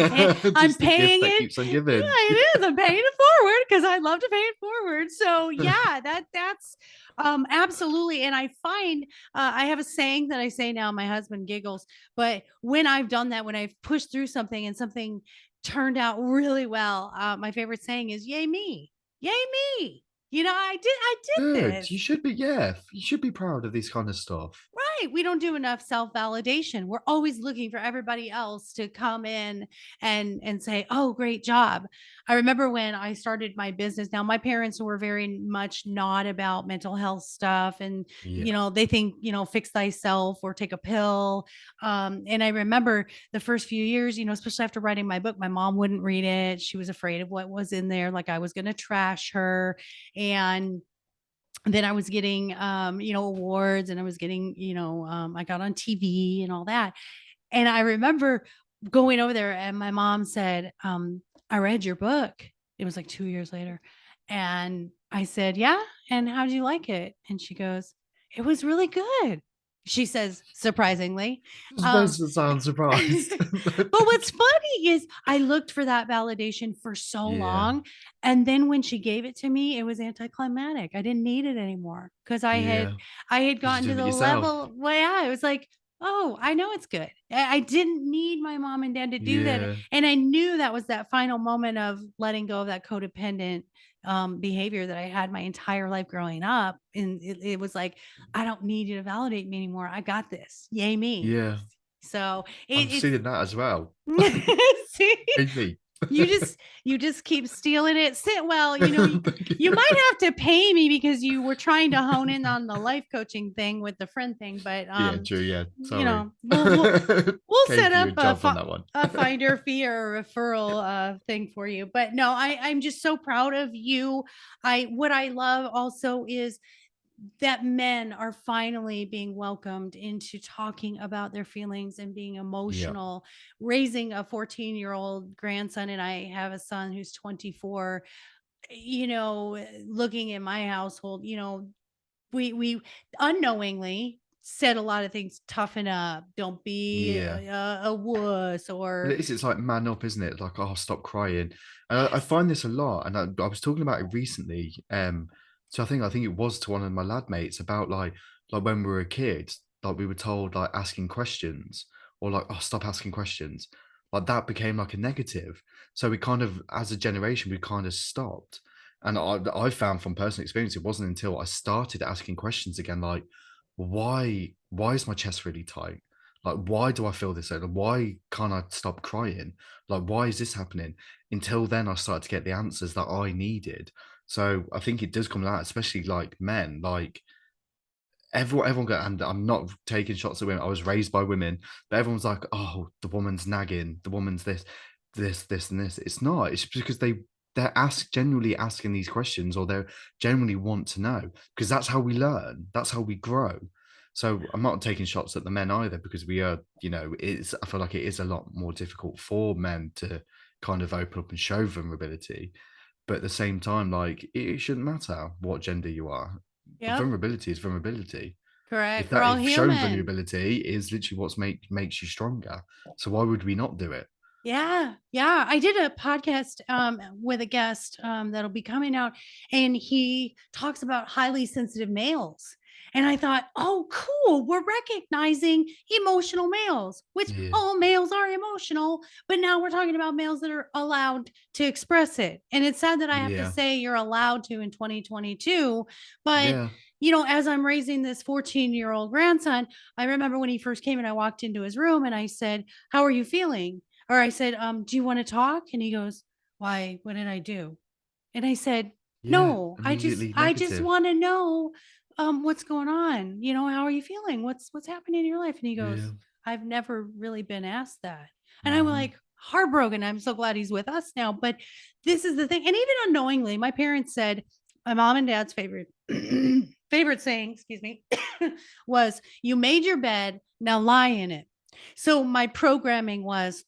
the gift paying that it. keeps on giving. Yeah, it is. I'm paying it forward because I love to pay it forward. So yeah, that's absolutely. And I find I have a saying that I say now. My husband giggles, but when I've done that, when I've pushed through something and something turned out really well, my favorite saying is "Yay me, yay me." I did Good. You this. should be, yeah, you should be proud of this kind of stuff. Right. We don't do enough self-validation. We're always looking for everybody else to come in and say, "Oh, great job." I remember when I started my business. Now, my parents were very much not about mental health stuff and Yeah. they think, fix thyself or take a pill. And I remember the first few years, especially after writing my book, my mom wouldn't read it. She was afraid of what was in there, like I was going to trash her. And then I was getting, awards and I was getting, I got on TV and all that. And I remember going over there and my mom said, I read your book. It was like 2 years later. And I said, yeah. And how did you like it? And she goes, it was really good. She says, surprisingly. You're Um, supposed to sound surprised. but what's funny is I looked for that validation for so Yeah. long. And then when she gave it to me, it was anticlimactic. I didn't need it anymore because I had Yeah. I had You should gotten to do it the yourself. level where yeah, it was like, oh, I know it's good. I didn't need my mom and dad to do that. Yeah. And I knew that was that final moment of letting go of that codependent behavior that I had my entire life growing up. And it was like, I don't need you to validate me anymore. I got this. Yay me. Yeah. So I'm it's stealing that as well. see, Hate me. you just keep stealing it. Sit well, Thank you you. might have to pay me because you were trying to hone in on the life coaching thing with the friend thing, but Yeah, true. Yeah. Sorry. we'll Gave set you up a job on that one. a finder fee or a referral thing for you. But no, I'm just so proud of you. What I love also is that men are finally being welcomed into talking about their feelings and being Yeah. emotional. Raising a 14-year-old grandson, and I have a son who's 24, looking at my household, we unknowingly said a lot of things, toughen up, don't be Yeah. a wuss, Well, or it is. It's like man up, isn't it? Like, oh, stop crying. And I find this a lot. And I was talking about it recently. So I think it was to one of my lad mates about like when we were kids, like we were told like asking questions or like, oh, stop asking questions. Like that became like a negative. So we kind of, as a generation, we kind of stopped. And I found from personal experience, it wasn't until I started asking questions again, like, why is my chest really tight? Like, why do I feel this way? Like, why can't I stop crying? Like, why is this happening? Until then, I started to get the answers that I needed. So I think it does come out, especially like men, like everyone got, and I'm not taking shots at women. I was raised by women, but everyone's like, oh, the woman's nagging, the woman's this, and this. It's not. It's because they're genuinely asking these questions, or they genuinely want to know, because that's how we learn. That's how we grow. So I'm not taking shots at the men either, because we are, it's. I feel like it is a lot more difficult for men to kind of open up and show vulnerability. But at the same time, like it shouldn't matter what gender you are. yep, Vulnerability is vulnerability. If correct, we're that all if showing human. vulnerability is literally what's makes you stronger, so why would we not do it? Yeah, yeah. I did a podcast with a guest that'll be coming out, and he talks about highly sensitive males. And I thought, oh, cool. We're recognizing emotional males, which Yeah, all males are emotional, but now we're talking about males that are allowed to express it. And it's sad that I have to yeah, say you're allowed to in 2022. But, yeah, as I'm raising this 14-year-old grandson, I remember when he first came and I walked into his room and I said, how are you feeling? Or I said, do you want to talk? And he goes, why? What did I do? And I said, yeah. no, Immediately I just negative. want to know what's going on. How are you feeling? What's happening in your life? And he Yeah. goes, I've never really been asked that. And I'm Hmm. like heartbroken. I'm so glad he's with us now. But this is the thing. And even unknowingly, my parents said my mom and dad's favorite favorite saying, excuse me, was you made your bed, now lie in it. So my programming was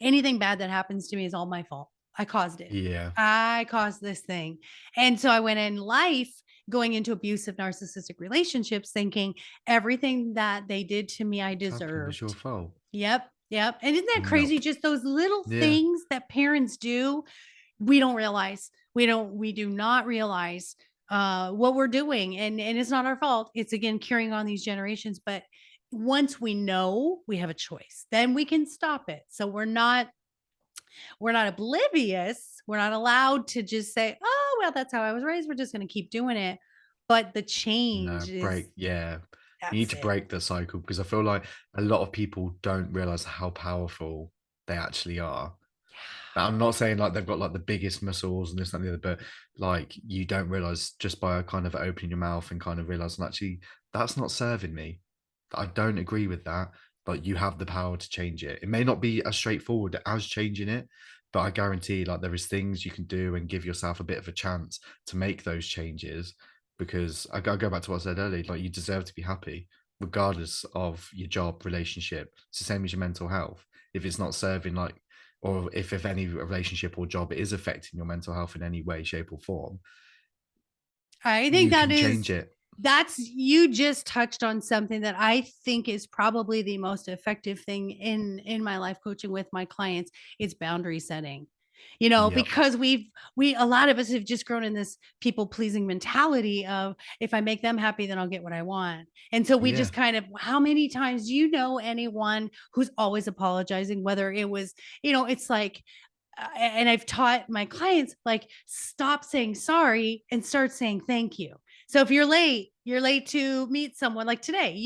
anything bad that happens to me is all my fault. I caused it. Yeah, I caused this thing. And so I went in life going into abusive narcissistic relationships thinking everything that they did to me I What's happened? It's your deserved. fault. Yep, yep. And isn't that crazy? Nope. Just those little Yeah. things that parents do, we don't realize. We do not realize what we're doing. And it's not our fault. It's again carrying on these generations. But once we know, we have a choice. Then we can stop it. So we're not oblivious. We're not allowed to just say, "Oh, well, that's how I was raised. We're just going to keep doing it." But the change No, is break. Yeah. You need that's to it. break the cycle because I feel like a lot of people don't realize how powerful they actually are. Now, I'm not saying like they've got like the biggest muscles and this and the other, but like you don't realize just by kind of opening your mouth and kind of realizing actually that's not serving me. I don't agree with that, but you have the power to change it. It may not be as straightforward as changing it, but I guarantee like there is things you can do and give yourself a bit of a chance to make those changes because I go back to what I said earlier, like you deserve to be happy regardless of your job, relationship. It's the same as your mental health. If it's not serving like or if any relationship or job is affecting your mental health in any way, shape, or form, I think you can change it. that's you just touched on something that I think is probably the most effective thing in my life coaching with my clients. It's boundary setting. Yep. Because we a lot of us have just grown in this people pleasing mentality of if I make them happy, then I'll get what I want. And so we Yeah. just kind of how many times do you know anyone who's always apologizing, whether it was, it's like and I've taught my clients like stop saying sorry and start saying thank you. So if you're late to meet someone like today,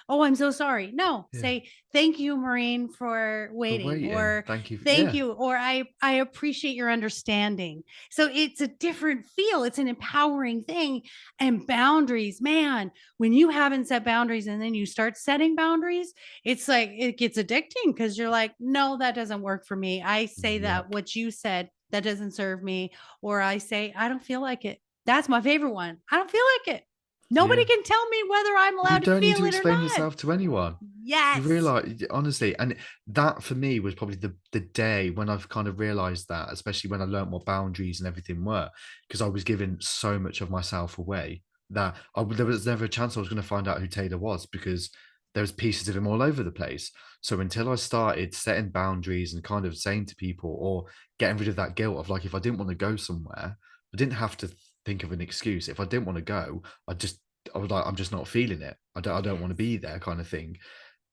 oh, I'm so sorry. No, Yeah. say thank you, Maureen, for For waiting, waiting. or Thank you. thank Yeah. you, or I appreciate your understanding. So it's a different feel. It's an empowering thing. And boundaries, man, when you haven't set boundaries and then you start setting boundaries, it's like it gets addicting because you're like, no, that doesn't work for me. I say that Yep. what you said that doesn't serve me, or I say, I don't feel like it. That's my favorite one. I don't feel like it. Nobody Yeah. can tell me whether I'm You allowed to don't need feel to it or explain not. yourself to anyone. You Yes. realize, honestly, and that for me was probably the day when I've kind of realized that, especially when I learned what boundaries and everything were, because I was giving so much of myself away that there was never a chance I was going to find out who Taylor was because there was pieces of him all over the place. So until I started setting boundaries and kind of saying to people or getting rid of that guilt of like, if I didn't want to go somewhere, I didn't have to think of an excuse. If I didn't want to go, I was like, I'm just not feeling it. I don't want to Yes. be there kind of thing.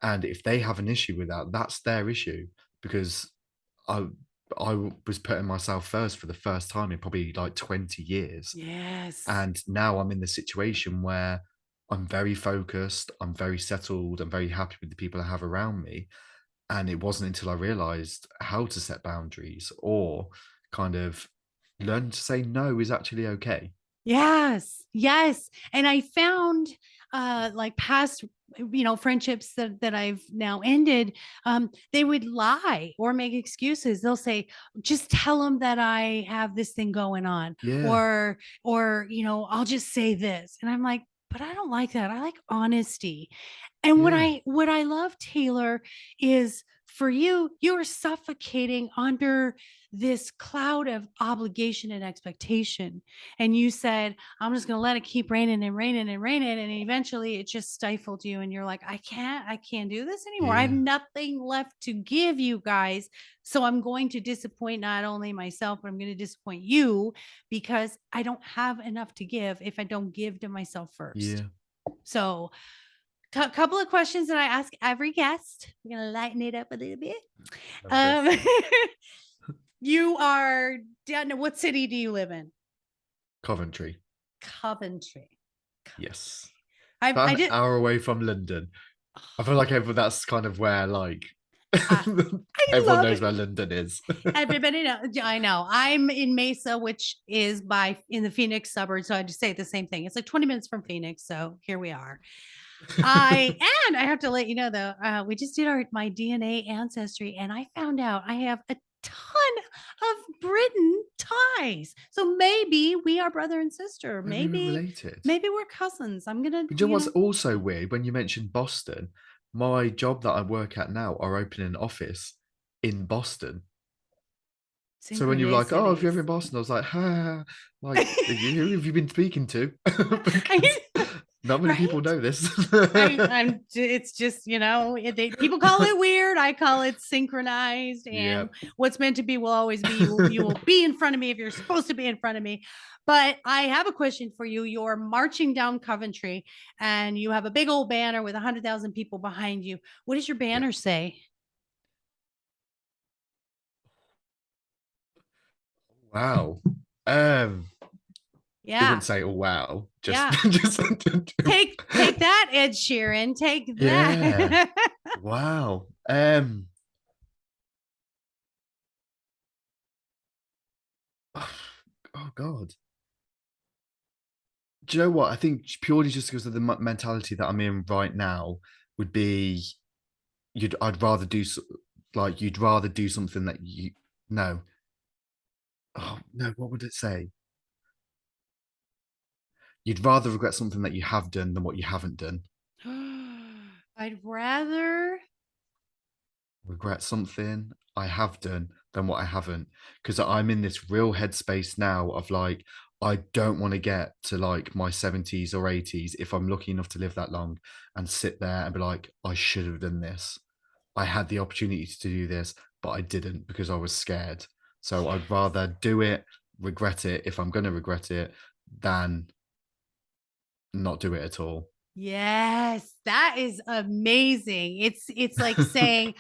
And if they have an issue with that, that's their issue because I was putting myself first for the first time in probably like 20 years. Yes. And now I'm in the situation where I'm very focused, I'm very settled, I'm very happy with the people I have around me. And it wasn't until I realized how to set boundaries or kind of learn to say no is actually okay. Yes, yes, and I found, like, past, friendships that I've now ended, they would lie or make excuses. They'll say, "Just tell them that I have this thing going on," Yeah. or, "I'll just say this," and I'm like, "But I don't like that. I like honesty." And what Yeah. I love, Taylor, is for you, you're suffocating under this cloud of obligation and expectation. And you said, I'm just gonna let it keep raining and raining and raining. And eventually it just stifled you. And you're like, I can't do this anymore. I have Yeah. nothing left to give you guys. So I'm going to disappoint not only myself, but I'm going to disappoint you because I don't have enough to give if I don't give to myself first. Yeah. So couple of questions that I ask every guest. We're gonna lighten it up a little bit. Love Um, this. you are down. What city do you live in? Coventry. Coventry. Yes. I About an did. hour away from London. I feel like that's kind of where like I, I everyone love knows it. where London is. Everybody knows. I know. I'm in Mesa, which is in the Phoenix suburbs. So I just say the same thing. It's like 20 minutes from Phoenix. So here we are. I and I have to let you know though, we just did my DNA ancestry, and I found out I have a ton of Britain ties. So maybe we are brother and sister. Maybe we're Maybe related. maybe we're cousins. I'm gonna, But you know what's also weird when you mentioned Boston? My job that I work at now are opening an office in Boston. So when you were like, oh, if you're ever Synchronicities. in Boston, I was like, ha, like, who have you been speaking to? Because not many people Right? know this. It's just, people call it weird. I call it synchronized. Yeah. And what's meant to be will always be. You will be in front of me if you're supposed to be in front of me. But I have a question for you. You're marching down Coventry and you have a big old banner with 100,000 people behind you. What does your Yeah. banner say? Wow. Um, it Yeah. wouldn't say, oh wow. Just Yeah. just Take that, Ed Sheeran. Take yeah. that. Wow. Oh God. Do you know what? I think purely just because of the mentality that I'm in right now would be I'd rather like you'd rather do something that you no. Oh no, what would it say? You'd rather regret something that you have done than what you haven't done. I'd rather. Regret something I have done than what I haven't. Because I'm in this real headspace now of like, I don't want to get to like my 70s or 80s if I'm lucky enough to live that long and sit there and be like, I should have done this. I had the opportunity to do this, but I didn't because I was scared. So Yes. I'd rather do it, regret it if I'm going to regret it, than not do it at all. Yes, that is amazing. It's like saying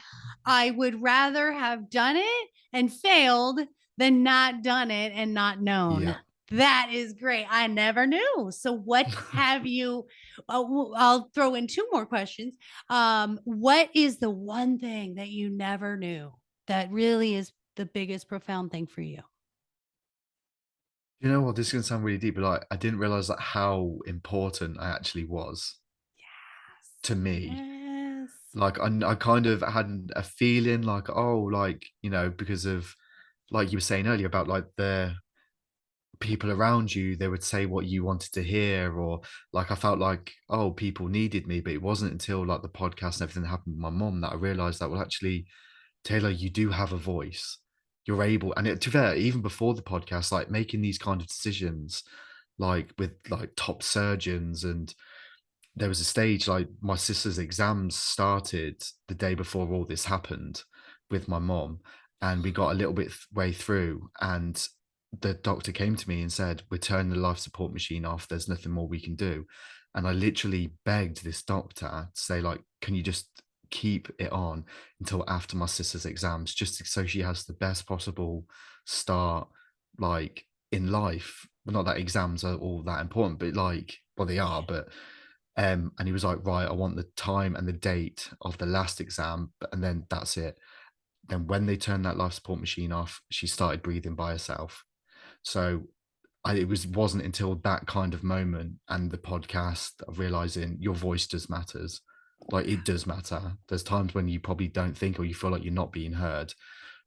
I would rather have done it and failed than not done it and not known. Yeah. That is great. I never knew. So what have you I'll throw in two more questions. What is the one thing that you never knew that really is the biggest profound thing for you? You know what? This is gonna sound really deep, but like I didn't realize that how important I actually was to me. Yes. Like I kind of had a feeling like, oh, like, because of like you were saying earlier about like the people around you, they would say what you wanted to hear, or like I felt like, oh, people needed me. But it wasn't until like the podcast and everything happened with my mom that I realized that, well, actually, Taylor, you do have a voice. You're able, and to be fair, even before the podcast, like making these kind of decisions, like with like top surgeons, and there was a stage like my sister's exams started the day before all this happened with my mom, and we got a little bit way through, and the doctor came to me and said, we're turning the life support machine off, there's nothing more we can do. And I literally begged this doctor to say, like, can you just keep it on until after my sister's exams, just so she has the best possible start, like, in life. Well, not that exams are all that important, but like, well, they are, but and he was like, right, I want the time and the date of the last exam, and then that's it. Then when they turned that life support machine off, she started breathing by herself. So it wasn't until that kind of moment and the podcast of realizing your voice does matters. Like it does matter. There's times when you probably don't think or you feel like you're not being heard.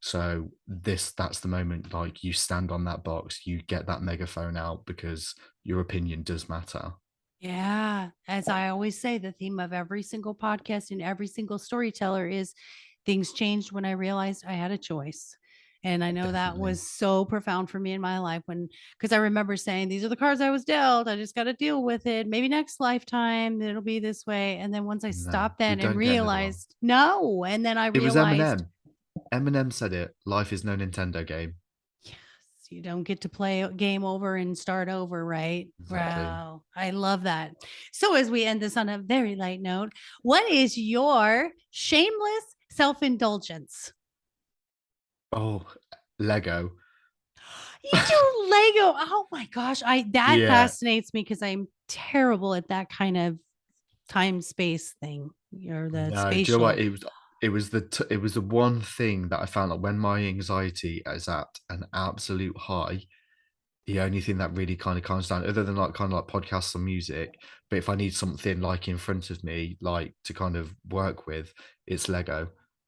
So that's the moment, like you stand on that box, you get that megaphone out because your opinion does matter. Yeah. As I always say, the theme of every single podcast and every single storyteller is things changed when I realized I had a choice. And I know that Definitely. was so profound for me in my life because I remember saying, these are the cards I was dealt. I just got to deal with it. Maybe next lifetime it'll be this way. And then once I No, stopped we that and don't get another one. realized, no. And then I It was realized, Eminem. Eminem said it. Life is no Nintendo game. yes, you don't get to play game over and start over, right? Exactly. Wow. I love that. So, as we end this on a very light note, what is your shameless self indulgence? Oh, Lego. You do Lego. Oh my gosh. That Yeah. fascinates me because I'm terrible at that kind of time space thing or the No, do you know what? spatial. It was the one thing that I found that when my anxiety is at an absolute high, the only thing that really kind of calms down, other than like kind of like podcasts or music, but if I need something like in front of me, like to kind of work with, it's Lego.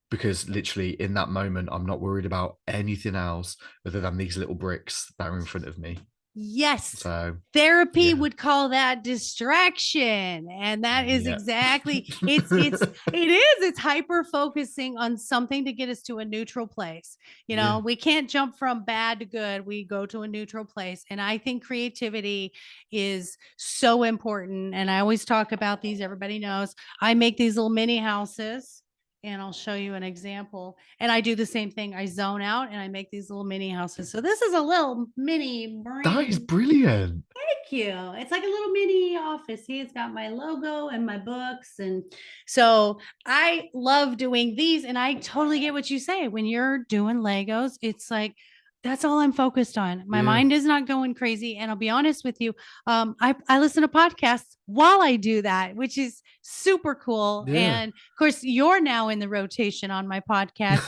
Because literally in that moment, I'm not worried about anything else other than these little bricks that are in front of me. Yes. So Therapy yeah, would call that distraction. And that is yeah. exactly it's hyper focusing on something to get us to a neutral place. Yeah. We can't jump from bad to good. We go to a neutral place. And I think creativity is so important. And I always talk about these, everybody knows I make these little mini houses. And I'll show you an example. And I do the same thing. I zone out and I make these little mini houses. So this is a little mini That is brain. brilliant. Thank you. It's like a little mini office. See, it's got my logo and my books. And so I love doing these. And I totally get what you say. When you're doing Legos, it's like, that's all I'm focused on. My Yeah. mind is not going crazy. And I'll be honest with you, I listen to podcasts while I do that, which is super cool. Yeah. And of course, you're now in the rotation on my podcast.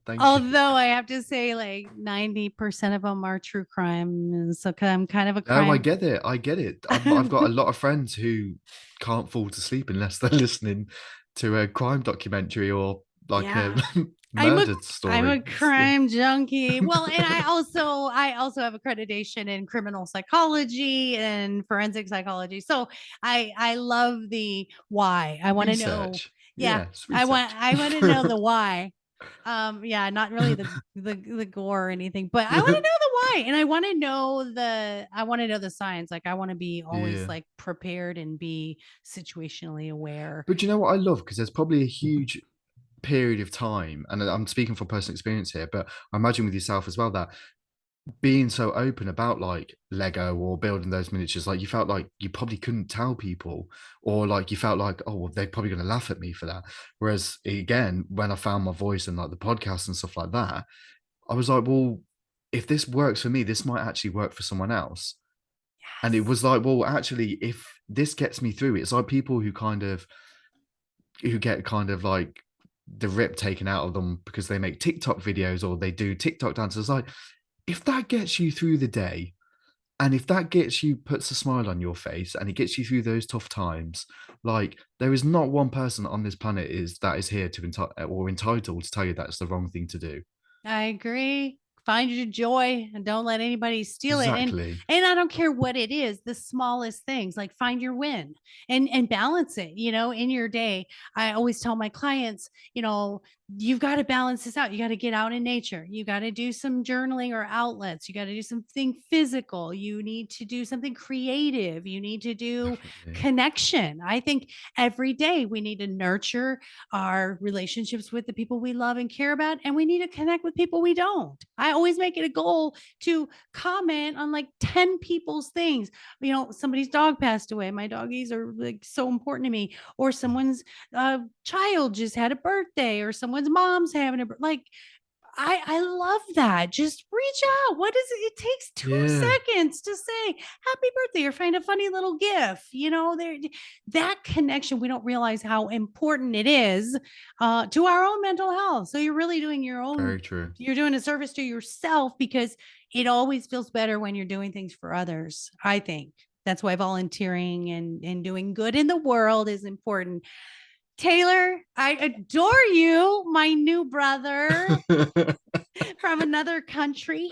Thank you. Although I have to say, like 90% of them are true crime. And so I'm kind of a No, I crime. get it. I get it. I've got a lot of friends who can't fall to sleep unless they're listening to a crime documentary or like a Yeah. I'm a murdered I'm a story. Yeah. crime junkie. Well, and I also have accreditation in criminal psychology and forensic psychology. So I love the why. I want to know. Research. Yeah, Yeah, it's I research. I want to know the why. Yeah, not really the gore or anything, but I want to know the why. And I want to know the science. Like I want to be always Yeah. like prepared and be situationally aware. But you know what I love? Because there's probably a huge period of time, and I'm speaking from personal experience here, but I imagine with yourself as well, that being so open about like Lego or building those miniatures, like you felt like you probably couldn't tell people, or like you felt like, oh, well, they're probably going to laugh at me for that. Whereas again, when I found my voice and like the podcast and stuff like that, I was like, well, if this works for me, this might actually work for someone else. And it Yes. was like, well, actually, if this gets me through, it's like people who get kind of like the rip taken out of them because they make TikTok videos or they do TikTok dances. Like, if that gets you through the day, and if that puts a smile on your face and it gets you through those tough times, like there is not one person on this planet that is here to or entitled to tell you that's the wrong thing to do. I agree. Find your joy and don't let anybody steal it. And Exactly. and I don't care what it is, the smallest things, like find your win and balance it, in your day. I always tell my clients, you've got to balance this out. You got to get out in nature. You got to do some journaling or outlets. You got to do something physical. You need to do something creative. You need to do Definitely. connection. I think every day we need to nurture our relationships with the people we love and care about, and we need to connect with people we don't. I always make it a goal to comment on like 10 people's things. Somebody's dog passed away. My doggies are like so important to me. Or someone's child just had a birthday, or someone's mom's having like I love that. Just reach out. What is it? It takes 2 Yeah. seconds to say happy birthday or find a funny little gif. There, that connection, we don't realize how important it is to our own mental health. So you're really doing Very true. you're doing a service to yourself, because it always feels better when you're doing things for others. I think that's why volunteering and doing good in the world is important. Taylor, I adore you, my new brother from another country.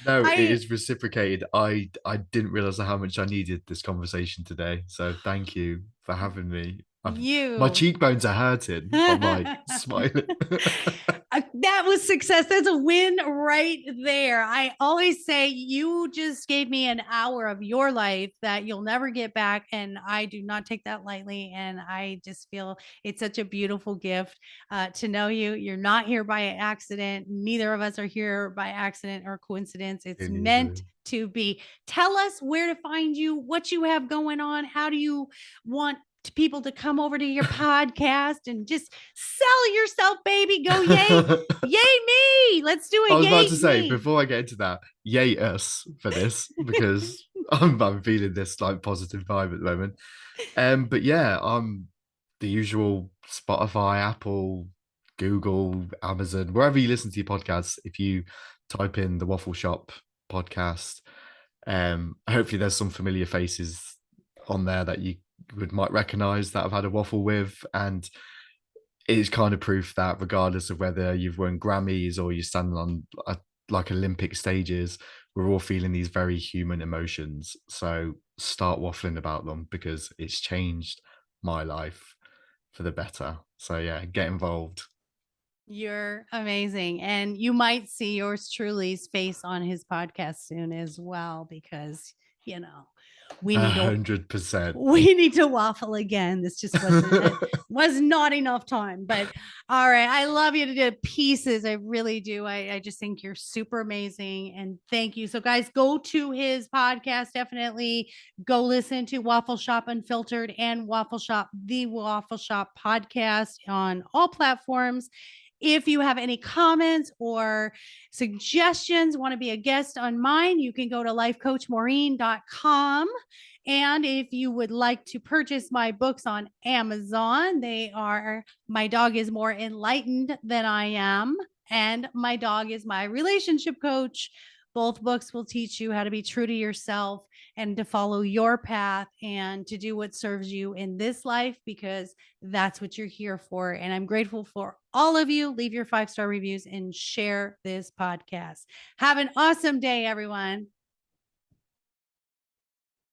No, it I is reciprocated. I didn't realize how much I needed this conversation today. So thank you for having me. My you cheekbones are hurting from like smiling. that was success. That's a win right there. I always say you just gave me an hour of your life that you'll never get back. And I do not take that lightly. And I just feel it's such a beautiful gift to know you. You're not here by accident. Neither of us are here by accident or coincidence. It's Really meant easily. to be. Tell us where to find you, what you have going on. How do you want people to come over to your podcast and just sell yourself, baby? Go yay, yay me. Let's do I a was about yay to say, me. before I get into that, yay us for this because I'm feeling this like positive vibe at the moment. But yeah, I'm the usual Spotify, Apple, Google, Amazon, wherever you listen to your podcasts. If you type in the Waffle Shop podcast, hopefully there's some familiar faces on there that you might recognize that I've had a waffle with, and it's kind of proof that regardless of whether you've won Grammys or you're standing on like Olympic stages. We're all feeling these very human emotions. So start waffling about them because it's changed my life for the better. So yeah, get involved. You're amazing. And you might see yours truly's face on his podcast soon as well, because, you know, we need to 100%. we need to waffle again. This just was not enough time. But all right. I love you to pieces. I really do. I just think you're super amazing. And thank you. So guys, go to his podcast. Definitely go listen to Waffle Shop Unfiltered and Waffle Shop, the Waffle Shop podcast on all platforms. If you have any comments or suggestions, want to be a guest on mine, you can go to lifecoachmaureen.com. And if you would like to purchase my books on Amazon, they are My Dog is More Enlightened Than I Am, and My Dog is My Relationship Coach. Both books will teach you how to be true to yourself and to follow your path and to do what serves you in this life, because that's what you're here for. And I'm grateful for all of you. Leave your 5-star reviews and share this podcast. Have an awesome day, everyone.